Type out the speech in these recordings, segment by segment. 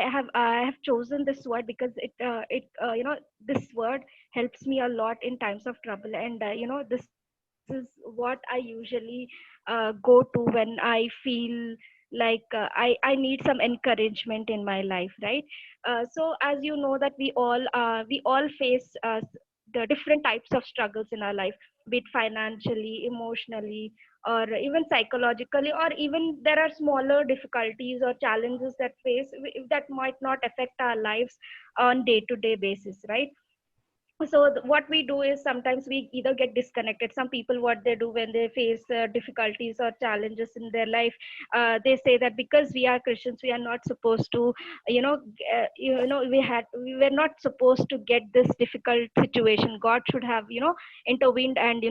I have chosen this word because this word helps me a lot in times of trouble. And this is what I usually go to when I feel like I need some encouragement in my life, right? So as you know that we all face the different types of struggles in our life, be it financially, emotionally, or even psychologically, or even there are smaller difficulties or challenges that that might not affect our lives on day to day basis, right? So what we do is sometimes we either get disconnected. Some people, what they do when they face difficulties or challenges in their life, they say that because we are Christians, we are not supposed to, we were not supposed to get this difficult situation. God should have, intervened, and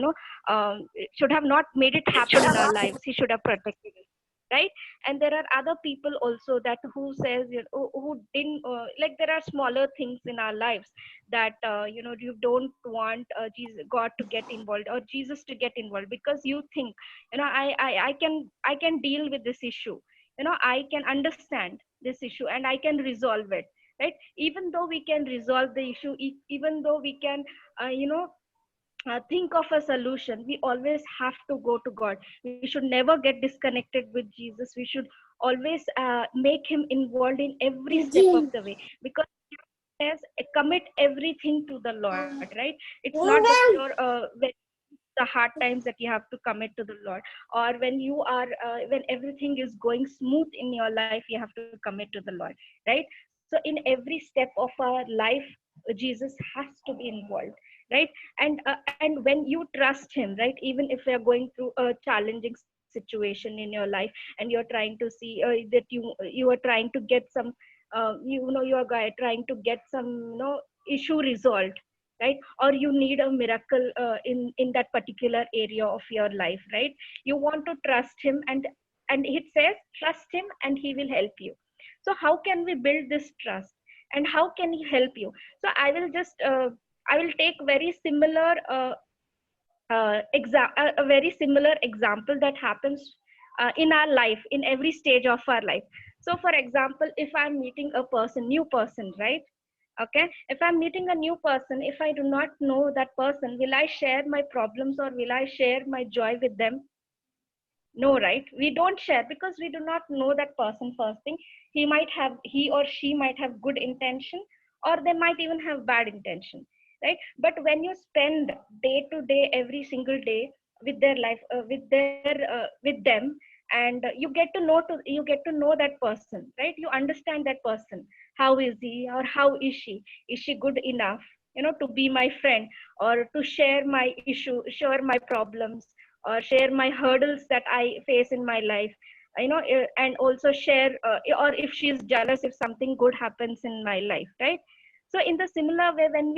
should have not made it happen in our lives. He should have protected us, right? And there are other people also that who says, who didn't like, there are smaller things in our lives that you don't want God to get involved, or Jesus to get involved, because you think, I can deal with this issue, I can understand this issue, and I can resolve it, right? Even though we can resolve the issue, even though we can think of a solution, we always have to go to God. We should never get disconnected with Jesus. We should always make him involved in every step of the way, because says commit everything to the Lord, right? It's not just your when the hard times that you have to commit to the Lord, or when you are when everything is going smooth in your life, you have to commit to the Lord, right? So in every step of our life, Jesus has to be involved, right? And when you trust him, right, even if you're going through a challenging situation in your life, and you're trying to see that you are trying to get some you are trying to get some issue resolved, right? Or you need a miracle in that particular area of your life, right? You want to trust him, and it says trust him and he will help you. So how can we build this trust, and how can he help you? So I will take very similar a very similar example that happens in our life, in every stage of our life. So for example, if I'm meeting a new person, right? Okay, if I'm meeting a new person, if I do not know that person, will I share my problems or will I share my joy with them? No, right? We don't share because we do not know that person. First thing, he or she might have good intention, or they might even have bad intention, right? But when you spend day to day, every single day with their life, with them, and you get to know that person, right? You understand that person. How is he or how is she? Is she good enough, to be my friend, or to share my issue, share my problems, or share my hurdles that I face in my life, and also share, or if she is jealous if something good happens in my life, right? So in the similar way, when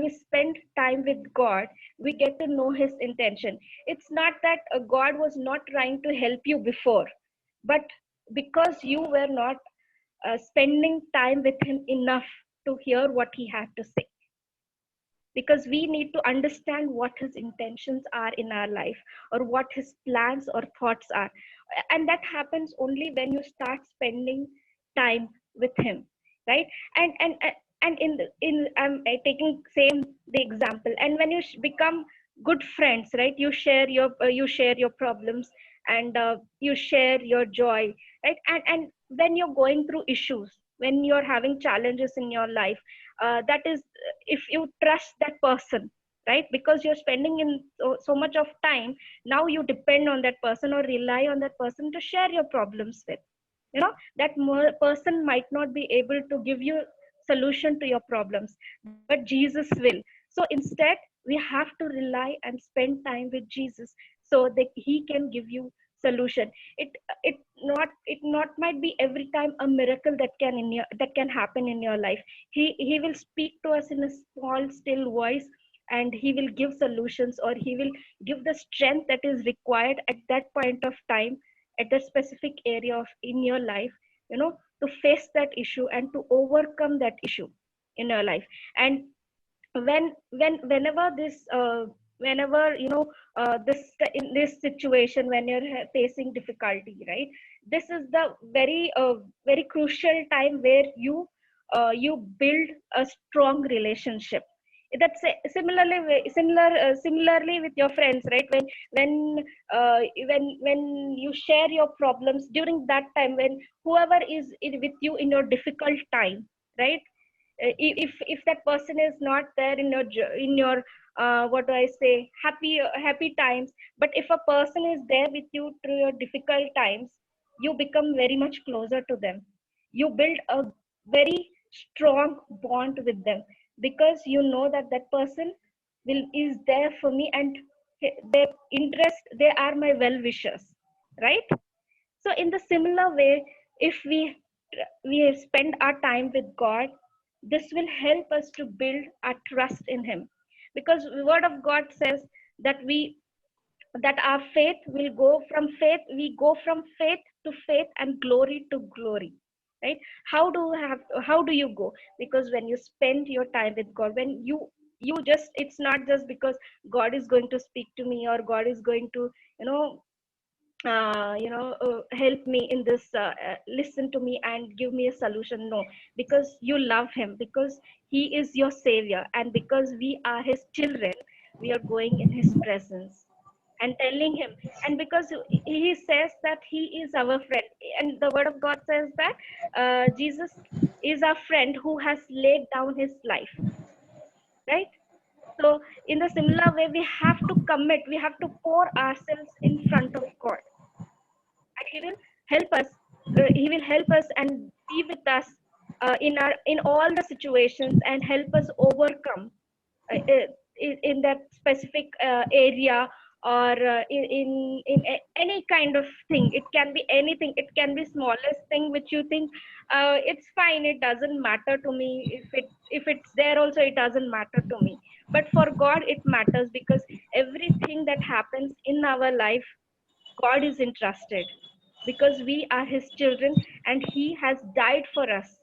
we spend time with God, we get to know his intention. It's not that God was not trying to help you before, but because you were not spending time with him enough to hear what he had to say, because we need to understand what his intentions are in our life, or what his plans or thoughts are. And that happens only when you start spending time with him, right? And in I'm taking same the example, and when you become good friends, right, you share your problems, and you share your joy, right? And when you're going through issues, when you're having challenges in your life, that is, if you trust that person, right, because you're spending in so much of time, now you depend on that person or rely on that person to share your problems with. That person might not be able to give you solution to your problems, but Jesus will. So instead, we have to rely and spend time with Jesus, so that he can give you solution. It not might be every time a miracle that can happen in your life. He will speak to us in a small still voice, and he will give solutions, or he will give the strength that is required at that point of time, at that specific area of in your life, to face that issue and to overcome that issue in your life. And whenever this whenever this in this situation, when you're facing difficulty, right, this is the very crucial time where you build a strong relationship. That's similarly with your friends, right? When when you share your problems during that time, when whoever is with you in your difficult time, right? If that person is not there in your in your what do I say, happy times, but if a person is there with you through your difficult times, you become very much closer to them. You build a very strong bond with them, because you know that that person will is there for me, and their interest, they are my well wishers, right? So in the similar way, if we spend our time with God, this will help us to build our trust in him, because the word of God says that our faith will go from faith to faith and glory to glory, right? How do you go? Because when you spend your time with God, when you just, it's not just because God is going to speak to me, or God is going to, you know, help me in this, listen to me and give me a solution. No, because you love him, because he is your savior, and because we are his children, we are going in his presence and telling him. And because he says that he is our friend, and the word of God says that Jesus is our friend who has laid down his life, right? So in the similar way, we have to commit, we have to pour ourselves in front of God, and he will help us. He will help us and be with us in all the situations, and help us overcome in that specific area, or any kind of thing. It can be anything, it can be smallest thing which you think it's fine, it doesn't matter to me. If it's there also, it doesn't matter to me, but for God it matters, because everything that happens in our life, God is interested, because we are his children, and he has died for us,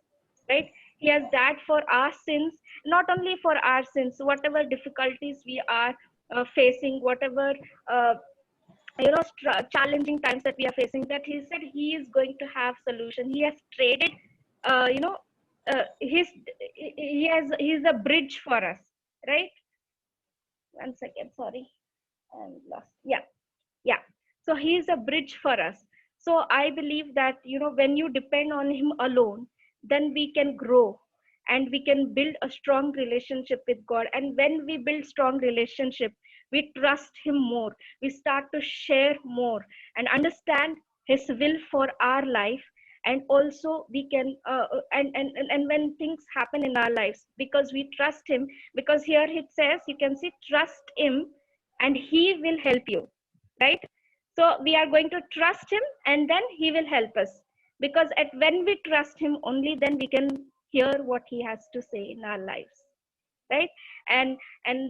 right? He has died for our sins, not only for our sins, whatever difficulties we are facing, whatever uh, challenging times that we are facing, that he said he is going to have solution. He has traded, uh, you know his he's a bridge for us, right? One second, sorry, I'm lost. Yeah, yeah. So he is a bridge for us. So I believe that, when you depend on him alone, then we can grow, and we can build a strong relationship with God. And when we build strong relationship, we trust him more, we start to share more and understand his will for our life. And also we can and when things happen in our lives, because we trust him, because here it says, you can see, trust him and he will help you, right? So we are going to trust him, and then he will help us, because when we trust him, only then we can hear what he has to say in our lives, right? And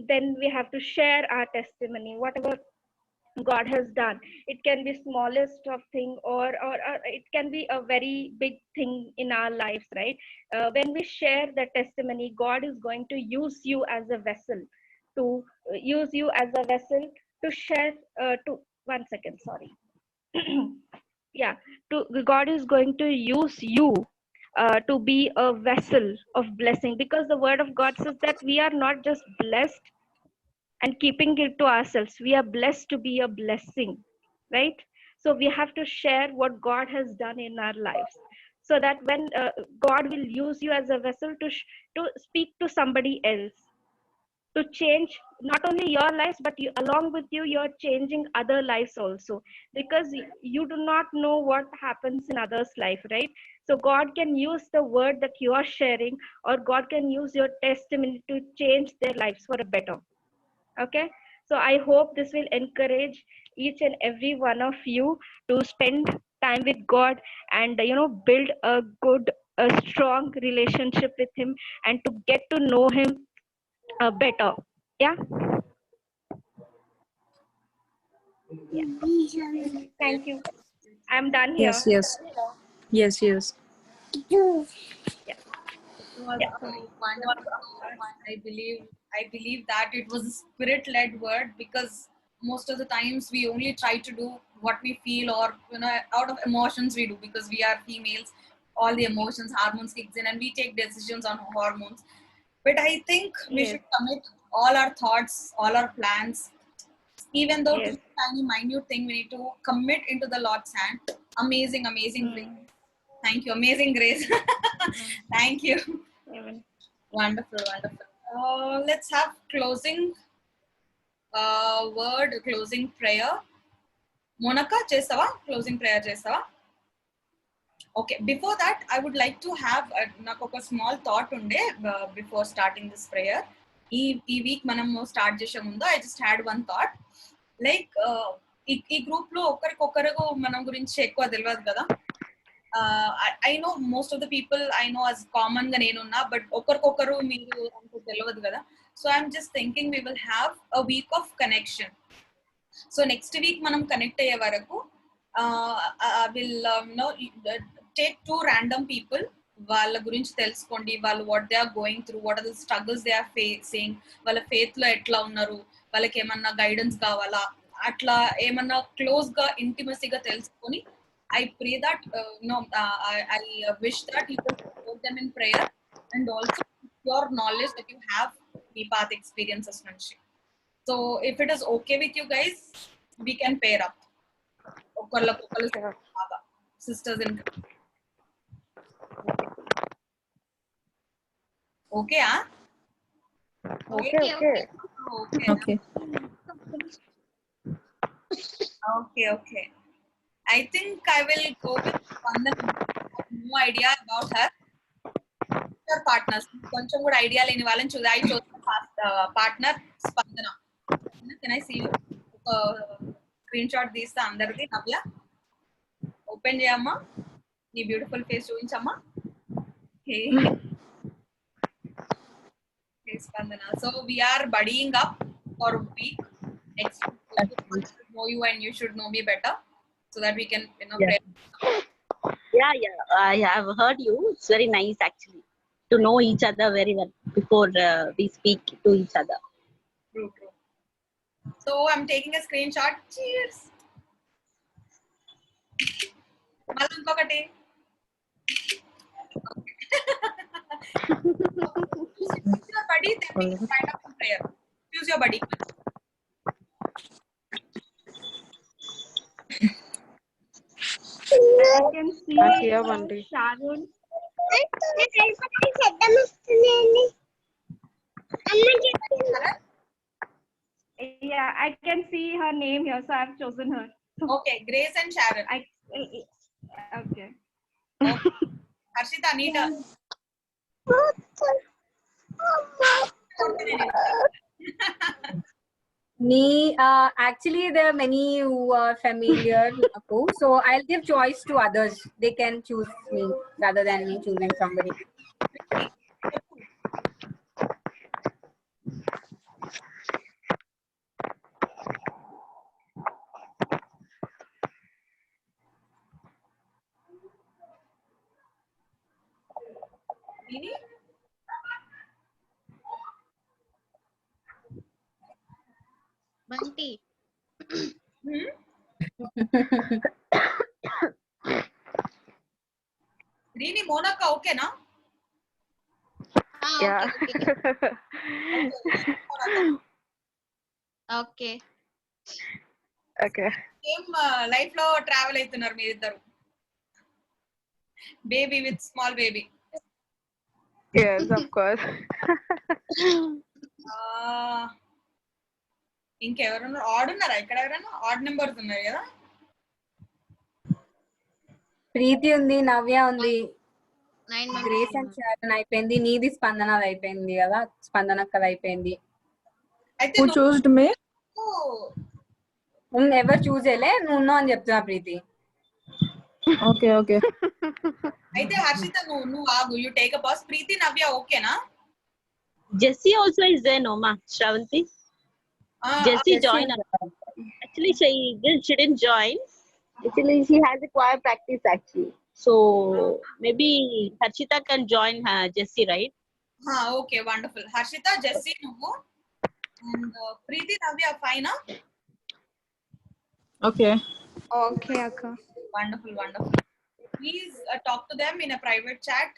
then we have to share our testimony, whatever God has done. It can be smallest of thing, or it can be a very big thing in our lives, right? When we share the testimony, God is going to use you as a vessel, to use you as a vessel to share, to one second, sorry. Yeah, God is going to use you to be a vessel of blessing, because the word of God says that we are not just blessed and keeping it to ourselves, we are blessed to be a blessing, right? So we have to share what God has done in our lives, so that when God will use you as a vessel to speak to somebody else, to change not only your lives, but along with you, you're changing other lives also, because you do not know what happens in others life, right? So God can use the word that you are sharing, or God can use your testimony to change their lives for a better. Okay, so I hope this will encourage each and every one of you to spend time with God, and build a good, a strong relationship with him, and to get to know him better. Yeah. Yeah, thank you. I'm done here. Yes, yes, yes, yes. Yeah. It was Yeah, a sorry. wonderful words. I believe that it was a spirit-led word, because most of the times we only try to do what we feel, or out of emotions we do, because we are females. All the emotions, hormones kicks in, and we take decisions on hormones. But I think we should commit all our thoughts, all our plans, even though to tiny minute thing, we need to commit into the Lord's hand. Amazing Grace. Thank you, amazing Grace. Thank you. Wonderful. Let's have closing word, closing prayer. Monica, chestava closing prayer chestava? Okay, before that I would like to have naku oka small thought unde before starting this prayer. Ee week manam start chese mundu I just had one thought, like ee group lo okkarikokkaragu manam gurinchi ekkuva telvadu kada. I know most of the people I know as common ga nenunna, but okkarikokkaru meeru anku telvadu kada. So I'm just thinking we will have a week of connection. So next week manam connect ayyే varaku I will take 2 random people, వాళ్ళ గురించి తెలుసుకోండి, వాళ్ళు what they are going through, what are the struggles they are facing, వాళ్ళ faith లో ఎట్లా ఉన్నారు, వాళ్ళకి ఏమన్నా గైడెన్స్ కావాలా, అట్లా ఏమన్నా క్లోజ్ గా ఇంటిమసీ గా తెలుసుకొని I pray that I wish that you will support them in prayer, and also your knowledge that you have the path experiences nunchi. So if it is okay with you guys, we can pair up. Sisters in okay, huh? Okay. I think I will go with Spandana. I have no idea about her. Her partners. Koncham good idea leni valani choose. I chose the partner Spandana. Can I see you? Screenshot this andardi Navya. Open cheyamma. Nee beautiful face చూపించమ్మా. Okay. Okay, Spandana. So we are buddying up for a week. Next week, I should know you and you should know me better, so that we can pray. Yeah, I have heard you. It's very nice actually to know each other very well before we speak to each other. True. So I'm taking a screenshot. Cheers. Malam kokate. Choose your buddy, then we can find out in prayer. Choose your buddy. I can see Sharon. Yeah, I can see her name here, so I've chosen her. Okay, Grace and Sharon. Okay. Harshita, Anita. Me, actually, there are many who are familiar, so I'll give choice to others. They can choose me rather than me choosing somebody. Bunty. Rini, Monica, okay na? Yeah. Okay. Same life lo travel aitunar meeriddaru. Baby with small baby. Yes, of course. ఇంకెవరున్నారు? Add ఉన్నారా ఇక్కడ? ఎవరైనా odd numbers ఉన్నారు కదా? ప్రీతి ఉంది, నవ్య ఉంది, grace and Sharon అయిపోయింది, నీది స్పందన అయిపోయింది కదా, స్పందనక్కది అయిపోయింది. Who chose me? ఎవరు చూస్ చేయలే, నువ్వు ఉన్నావు అని చెప్తున్నా ప్రీతి. Okay. అయితే హర్షిత నువ్వు ఆగు, యు టేక్ అ పాస్. ప్రీతి, నవ్య ఓకేనా? Jessie also is there, no ma? Shravanti? Jessie joined. Actually, she didn't join. Actually, she has a choir practice actually. So maybe Harshita can join Jessie, right? Okay, wonderful. Harshita, Jessie, నువ్వు and Preeti, Navya, fine? Okay. Okay, Akka. Wonderful, wonderful. Please talk to them in a private chat.